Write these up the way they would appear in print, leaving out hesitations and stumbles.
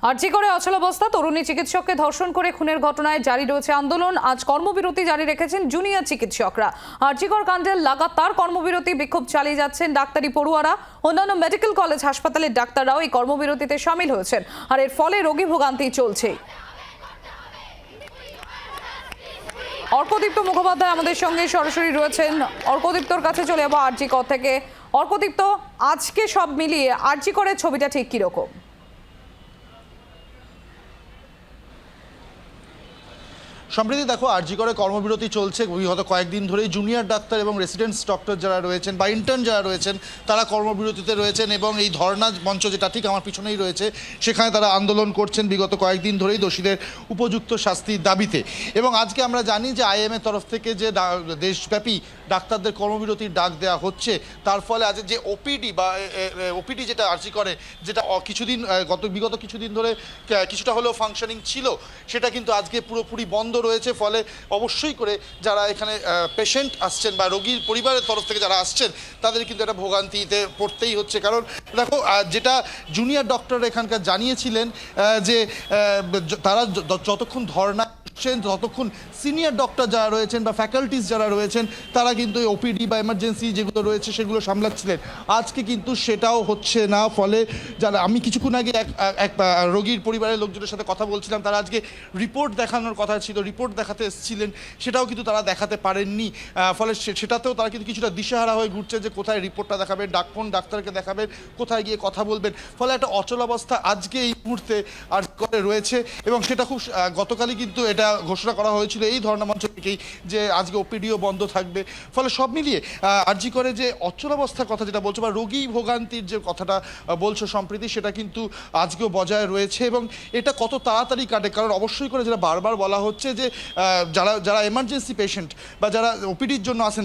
আরজি করে অচলাবস্থা, তরুণী চিকিৎসককে ধর্ষণ করে খুনের ঘটনায় জারি রয়েছে আন্দোলন। আজ কর্মবিরতি জারি রেখেছেন জুনিয়র চিকিৎসকরা। আরজিকর কাণ্ডে লাগাতার কর্মবিরতি, বিক্ষোভ চালিয়ে যাচ্ছেন ডাক্তারি পড়ুয়ারা। অন্যান্য মেডিকেল কলেজ হাসপাতালের ডাক্তাররাও এই কর্মবিরতিতে সামিল হয়েছেন, আর এর ফলে রোগী ভোগান্তি চলছে। অর্কদীপ্ত মুখোপাধ্যায় আমাদের সঙ্গে সরাসরি রয়েছেন। অর্কদীপ্তর কাছে চলে যাবো আরজি কর থেকে। অর্কদীপ্ত, আজকে সব মিলিয়ে আরজি করের ছবিটা ঠিক কিরকম? সম্প্রতি দেখো, আরজি করে কর্মবিরতি চলছে বিগত কয়েকদিন ধরেই। জুনিয়র ডাক্তার এবং রেসিডেন্টস ডক্টর যারা রয়েছেন বা ইন্টার্ন যারা রয়েছেন তারা কর্মবিরতিতে রয়েছেন, এবং এই ধর্ণা মঞ্চ যেটা ঠিক আমার পিছনেই রয়েছে সেখানে তারা আন্দোলন করছেন বিগত কয়েকদিন ধরেই দোষীদের উপযুক্ত শাস্তির দাবিতে। এবং আজকে আমরা জানি যে আইএমএ তরফ থেকে যে দেশব্যাপী ডাক্তারদের কর্মবিরতির ডাক দেওয়া হচ্ছে, তার ফলে আজ যে ওপিডি যেটা আরজি করে, যেটা কিছুদিন বিগত কিছুদিন ধরে কিছুটা হলেও ফাংশনিং ছিল, সেটা কিন্তু আজকে পুরোপুরি বন্ধ রয়েছে। ফলে অবশ্যই করে যারা এখানে পেশেন্ট আসছেন বা রোগীর পরিবারের তরফ থেকে যারা আসছেন তাদের কিন্তু একটা ভোগান্তিতে পড়তেই হচ্ছে। কারণ দেখো, যেটা জুনিয়র ডক্টর এখানকার জানিয়েছিলেন যে তারা যতক্ষণ ধর্ণা ততক্ষণ সিনিয়র ডক্টর যারা রয়েছেন বা ফ্যাকাল্টিস যারা রয়েছেন তারা কিন্তু ওপিডি বা এমার্জেন্সি যেগুলো রয়েছে সেগুলো সামলাচ্ছিলেন। আজকে কিন্তু সেটাও হচ্ছে না। ফলে যারা, আমি কিছুক্ষণ আগে এক রোগীর পরিবারের লোকজনের সাথে কথা বলছিলাম, তারা আজকে রিপোর্ট দেখানোর কথা ছিল, রিপোর্ট দেখাতে এসেছিলেন, সেটাও কিন্তু তারা দেখাতে পারেননি। ফলে সেটাতেও তারা কিন্তু কিছুটা দিশেহারা হয়ে ঘুরছে যে কোথায় রিপোর্টটা দেখাবেন, কোন ডাক্তারকে দেখাবেন, কোথায় গিয়ে কথা বলবেন। ফলে একটা অচলাবস্থা আজকে এই মুহূর্তে আর করে রয়েছে, এবং সেটা খুব গতকালই কিন্তু এটা ঘোষণা করা হয়েছিল এই ধর্ণা মঞ্চ থেকেই যে আজকে ওপিডিও বন্ধ থাকবে। ফলে সব মিলিয়ে আরজি করে যে অচলাবস্থার কথা যেটা বলছো বা রোগী ভোগান্তির যে কথাটা বলছো সম্প্রীতি, সেটা কিন্তু আজকেও বজায় রয়েছে। এবং এটা কত তাড়াতাড়ি কাটে, কারণ অবশ্যই করে যেটা বারবার বলা হচ্ছে যে যারা এমার্জেন্সি পেশেন্ট বা যারা ওপিডির জন্য আসেন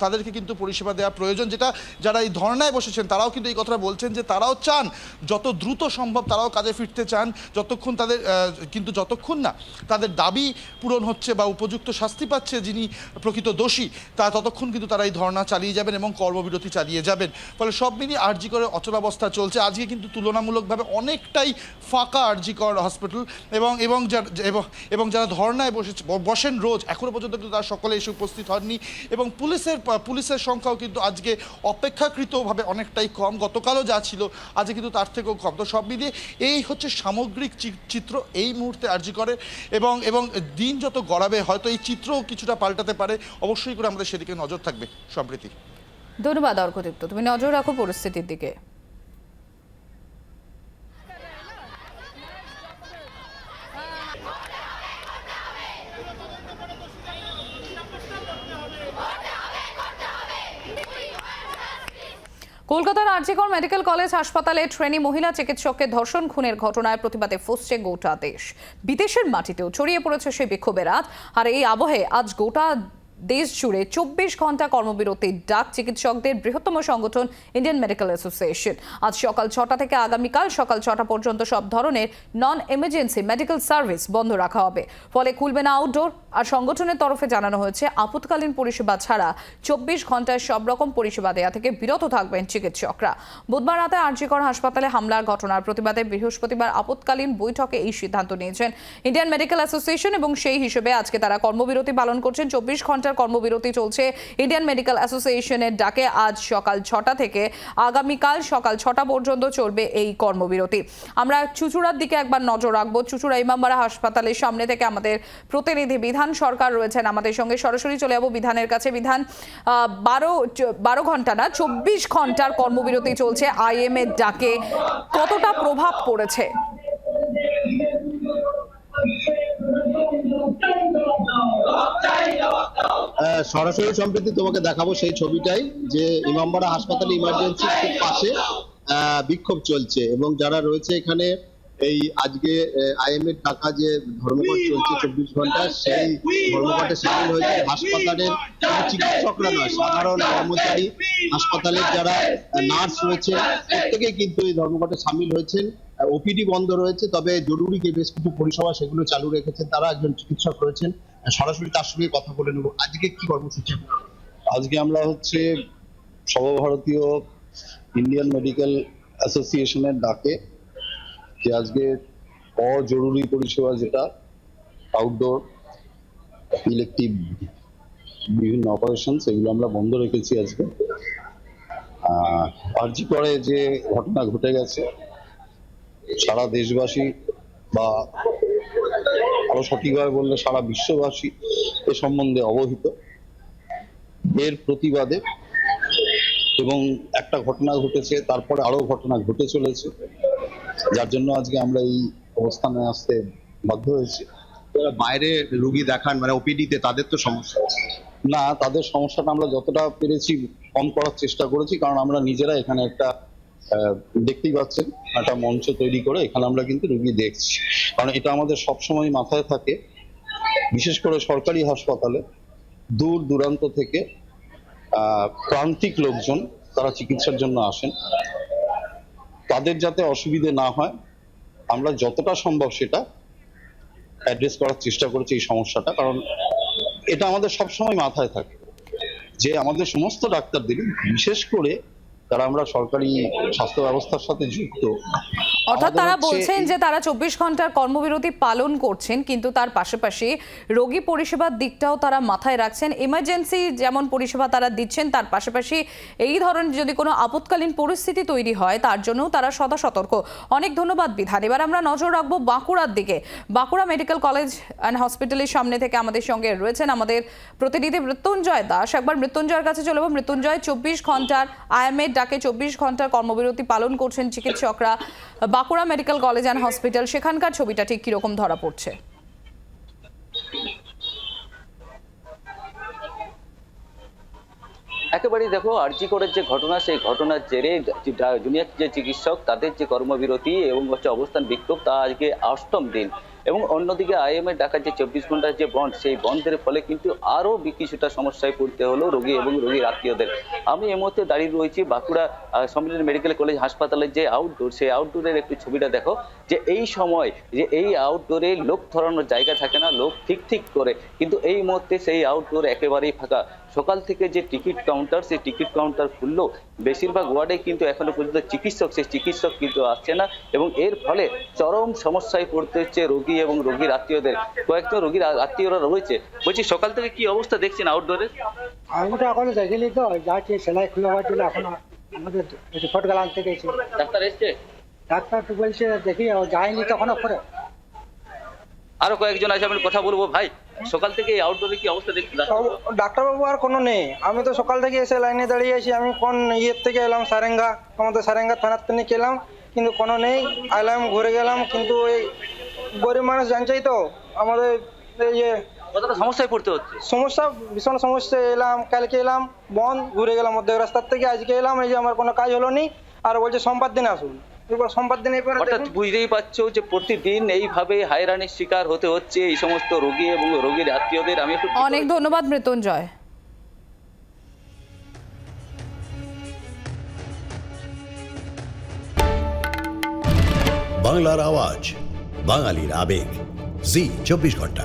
তাদেরকে কিন্তু পরিষেবা দেওয়া প্রয়োজন। যেটা যারা এই ধর্নায় বসেছেন তারাও কিন্তু এই কথাটা বলছেন যে তারাও চান যত দ্রুত সম্ভব তারাও কাজে ফিরতে চান, যতক্ষণ না তাদের দাবি পূরণ হচ্ছে বা উপযুক্ত শাস্তি পাচ্ছে যিনি প্রকৃত দোষী, ততক্ষণ কিন্তু তারা এই ধর্ণা চালিয়ে যাবেন এবং কর্মবিরতি চালিয়ে যাবেন। ফলে সব মিলিয়ে আরজি করে অচলাবস্থা চলছে। আজকে কিন্তু তুলনামূলকভাবে অনেকটাই ফাঁকা আরজি কর হসপিটাল, এবং যারা ধর্ণায় বসেন রোজ, এখনো পর্যন্ত কিন্তু তারা সকলে এসে উপস্থিত হননি। এবং পুলিশের সংখ্যাও কিন্তু আজকে অপেক্ষাকৃতভাবে অনেকটাই কম। গতকালও যা ছিল আজকে কিন্তু তার থেকেও কম। তো সব মিলিয়ে এই হচ্ছে সামগ্রিক চিত্র এই মুহূর্তে আরজি করে, এবং দিন যত গড়াবে হয়তো এই চিত্রও কিছুটা পাল্টাতে পারে। অবশ্যই করে আমাদের সেদিকে নজর থাকবে। সম্প্রীতি, ধন্যবাদ অর্কদীপ্ত, তুমি নজর রাখো পরিস্থিতির দিকে। কলকাতার আরজিকর মেডিকেল কলেজ হাসপাতালে ট্রেনি মহিলা চিকিৎসককে ধর্ষণ খুনের ঘটনায় প্রতিবাদে ফুঁসছে গোটা দেশ। বিদেশের মাটিতেও ছড়িয়ে পড়েছে সেই বিক্ষোভের রাত। আর এই আবহে আজ গোটা দেশ জুড়ে 24 ঘন্টা কর্মবিরতির ডাক চিকিৎসকদের বৃহত্তম সংগঠন ইন্ডিয়ান মেডিকেল অ্যাসোসিয়েশন। আজ সকাল 6টা থেকে আগামীকাল সকাল 6টা পর্যন্ত সব ধরনের নন এমার্জেন্সি মেডিকেল সার্ভিস বন্ধ রাখা হবে। ফলে খুলবে না আউটডোর। আর সংগঠনের তরফে জানানো হয়েছে আপৎকালীন পরিষেবা ছাড়া 24 ঘন্টায় সব রকম পরিষেবা দেওয়া থেকে বিরত থাকবেন চিকিৎসকরা। বুধবার রাতে আরজিকর হাসপাতালে হামলার ঘটনার প্রতিবাদে বৃহস্পতিবার আপৎকালীন বৈঠকে এই সিদ্ধান্ত নিয়েছেন ইন্ডিয়ান মেডিকেল অ্যাসোসিয়েশন, এবং সেই হিসেবে আজকে তারা কর্মবিরতি পালন করছেন। 24 ঘন্টার কর্মবিরতি চলছে ইন্ডিয়ান মেডিকেল অ্যাসোসিয়েশনের ডাকে। আজ সকাল 6টা থেকে আগামীকাল সকাল 6টা পর্যন্ত চলবে এই কর্মবিরতি। আমরা চুঁচুড়ার দিকে একবার নজর রাখবো। চুঁচুড়া ইমামবাড়া হাসপাতালের সামনে থেকে আমাদের প্রতিনিধি বিধান সরকার রয়েছেন আমাদের সঙ্গে। সরাসরি চলে যাবো বিধানের কাছে। বিধান, 12 ঘন্টা না 24 ঘন্টার কর্মবিরতি চলছে আইএমএ ডাকে, কতটা প্রভাব পড়েছে? সরাসরি সম্প্রতি তোমাকে দেখাবো সেই ছবিটাই, যে ইমামবাড়া হাসপাতালে ইমার্জেন্সি খুব পাশে বিক্ষোভ চলছে, এবং যারা রয়েছে এখানে এই আজকে আইএমএর টাকা যে ধর্মঘট চলছে 24 ঘন্টা, সেই ধর্মঘটে সামিল হয়েছে হাসপাতালের চিকিৎসকরা নয়, সাধারণ কর্মচারী, হাসপাতালের যারা নার্স রয়েছে প্রত্যেকেই কিন্তু এই ধর্মঘটে সামিল হয়েছেন। ওপিডি বন্ধ রয়েছে, তবে জরুরি যে বেশ কিছু পরিষেবা সেগুলো চালু রেখেছেন তারা। একজন চিকিৎসক রয়েছেন, সরাসরি তার সঙ্গে কথা বলে নেব। আজকে কি কর্মসূচি? আজকে আমরা সর্বভারতীয় ইন্ডিয়ান মেডিকেল অ্যাসোসিয়েশনের ডাকে যে আজকে অজরুরি পরিষেবা যেটা আউটডোর ইলেকটিভ বিভিন্ন অপারেশন সেগুলো আমরা বন্ধ রেখেছি আজকে। আরজি করে যে ঘটনা ঘটে গেছে সারা দেশবাসী বা আরো সঠিকভাবে বললে সারা বিশ্ববাসী এ সম্বন্ধে অবহিত। এর প্রতিবাদে এবং একটা ঘটনা ঘটেছে তারপরে আরো ঘটনা ঘটে চলেছে, যার জন্য আজকে আমরা এই অবস্থানে আসতে বাধ্য হয়েছি। যারা বাইরে রুগী দেখান মানে ওপিডিতে তাদের তো সমস্যা আছে। না, তাদের সমস্যাটা আমরা যতটা পেরেছি কম করার চেষ্টা করেছি, কারণ আমরা নিজেরা এখানে একটা দেখতেই পাচ্ছেন একটা মঞ্চ তৈরি করে এখানে আমরা কিন্তু রুগী দেখছি, কারণ এটা আমাদের সবসময় মাথায় থাকে। বিশেষ করে সরকারি হাসপাতালে দূর দূরান্ত থেকে প্রান্তিক লোকজন তারা চিকিৎসার জন্য আসেন, তাদের যাতে অসুবিধে না হয় আমরা যতটা সম্ভব সেটা অ্যাড্রেস করার চেষ্টা করেছি এই সমস্যাটা। কারণ এটা আমাদের সবসময় মাথায় থাকে যে আমাদের সমস্ত ডাক্তারদের, বিশেষ করে যারা আমরা সরকারি স্বাস্থ্য ব্যবস্থার সাথে যুক্ত, অর্থাৎ আমাদের তারা হচ্ছে বলছেন যে তারা 24 ঘন্টার কর্মবিরতি পালন করছেন, কিন্তু তার পাশাপাশি রোগী পরিষেবার দিকটাও তারা মাথায় রাখছেন। ইমার্জেন্সি যেমন পরিষেবা তারা দিচ্ছেন, তার পাশাপাশি এই ধরনের যদি কোনো আপৎকালীন পরিস্থিতি তৈরি হয় তার জন্যও তারা সদা সতর্ক। অনেক ধন্যবাদ বিধান। এবার আমরা নজর রাখবো বাঁকুড়ার দিকে। বাঁকুড়া মেডিকেল কলেজ অ্যান্ড হসপিটালের সামনে থেকে আমাদের সঙ্গে রয়েছেন আমাদের প্রতিনিধি মৃত্যুঞ্জয় দাস। একবার মৃত্যুঞ্জয়ের কাছে চলে যাবো। মৃত্যুঞ্জয়, 24 ঘন্টার আইএমএর ডাকে 24 ঘন্টার কর্মবিরতি পালন করছেন চিকিৎসকরা Bankura medical college and hospital, সেখানকার ছবিটা ঠিক কিরকম ধরা পড়ছে? একেবারেই দেখো, আরজি করের যে ঘটনা, সেই ঘটনার জেরে জুনিয়র যে চিকিৎসক তাদের যে কর্মবিরতি এবং হচ্ছে অবস্থান বিক্ষোভ, তা আজকে 8ম দিন। এবং অন্যদিকে আইএমএ ডাকার যে 24 ঘন্টার যে বন্ধ, সেই বন্ধের ফলে কিন্তু আরো কিছুটা সমস্যায় পড়তে হলো রোগী এবং রোগীর আত্মীয়দের। আমি এই মুহূর্তে দাঁড়িয়ে রয়েছি বাঁকুড়া সম্মিলনী মেডিকেল কলেজ হাসপাতালের যে আউটডোর, সেই আউটডোরের একটু ছবিটা দেখো। যে এই সময় যে এই আউটডোরে লোক ধরানোর জায়গা থাকে না, লোক ঠিক করে, কিন্তু এই মুহূর্তে সেই আউটডোর একেবারেই ফাঁকা। সকাল থেকে যে টিকিট কাউন্টার, সেই টিকিট কাউন্টার খুললো, বেশিরভাগ ওয়ার্ডে কিন্তু এখনো পর্যন্ত সেই চিকিৎসক কিন্তু আসছে না, এবং এর ফলে চরম সমস্যায় পড়তে হচ্ছে রোগী এবং রোগীর আত্মীয়দের। কয়েকজন রোগীর আত্মীয়রা রয়েছে। বলছি, সকাল থেকে কি অবস্থা দেখছেন আউটডোরে? আমি তো এখনো দেখিনি, তো যাচ্ছি সেলাই খুলে হওয়ার জন্য। এখন আমাদের রিপোর্ট গেলে আনতে গেছি, ডাক্তার এসছে? ডাক্তার তো বলছে দেখি, যায়নি তখন করে। আরো কয়েকজন আছে, আমি কথা বলবো। ভাই, সকাল থেকে এই আউটডোরে কি অবস্থা দেখছেন? ডাক্তারবাবু আর কোনো নেই। আমি তো সকাল থেকে এসে লাইনে দাঁড়িয়ে আছি। আমি কোন ইয়ের থেকে এলাম, সারেঙ্গা, আমাদের সারেঙ্গা থানার থেকে এলাম, কিন্তু কোনো নেই। আইলাম, ঘুরে গেলাম, কিন্তু ওই গরিব মানুষ জানছেই তো আমাদের ইয়ে কতটা সমস্যায় পড়তে হচ্ছে। সমস্যা, ভীষণ সমস্যা। এলাম, কালকে এলাম, বন্ধ, ঘুরে গেলাম অর্ধেক রাস্তার থেকে। আজকে এলাম, এই যে আমার কোনো কাজ হলো নি, আর বলছে সোমবার দিন আসুন। এবার সোমবার দিন এবার অর্থাৎ বুঝতেই পারছো যে প্রতিদিন এইভাবে হয়রানির শিকার হতে হচ্ছে এই সমস্ত রোগী এবং রোগীর আত্মীয়দের। আমি একটু অনেক ধন্যবাদ মৃত্যুঞ্জয়। বাংলার আওয়াজ, বাঙালির আবেগ, জি 24 ঘন্টা।